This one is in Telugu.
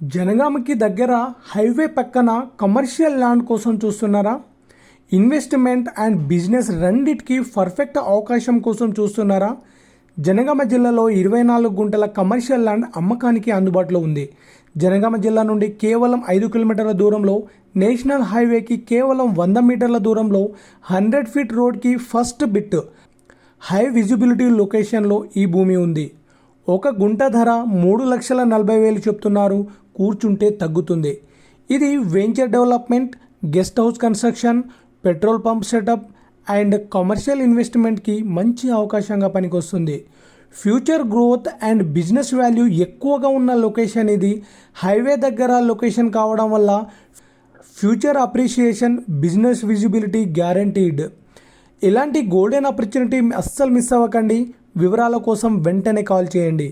జనగామకి దగ్గర హైవే పక్కన కమర్షియల్ ల్యాండ్ కోసం చూస్తున్నారా? ఇన్వెస్ట్మెంట్ అండ్ బిజినెస్ రెండిటికి పర్ఫెక్ట్ అవకాశం కోసం చూస్తున్నారా? జనగామ జిల్లాలో 24 గుంటల కమర్షియల్ ల్యాండ్ అమ్మకానికి అందుబాటులో ఉంది. జనగామ జిల్లా నుండి కేవలం 5 కిలోమీటర్ల దూరంలో, నేషనల్ హైవేకి కేవలం 100 మీటర్ల దూరంలో, 100 ఫీట్ రోడ్కి ఫస్ట్ బిట్, హై విజిబిలిటీ లొకేషన్లో ఈ భూమి ఉంది. ఒక గుంట ధర 3,40,000 చెప్తున్నారు. కూర్చుంటే తగ్గుతుంది. ఇది venture development, guest house construction, petrol pump setup and commercial ఇన్వెస్ట్మెంట్కి మంచి అవకాశంగా పనికొస్తుంది. Future growth and business value ఎక్కువగా ఉన్న లొకేషన్ ఇది. హైవే దగ్గర లొకేషన్ కావడం వల్ల future appreciation, business visibility guaranteed. ఇలాంటి గోల్డెన్ ఆపర్చునిటీ అస్సలు మిస్ అవ్వకండి. వివరాల కోసం వెంటనే కాల్ చేయండి.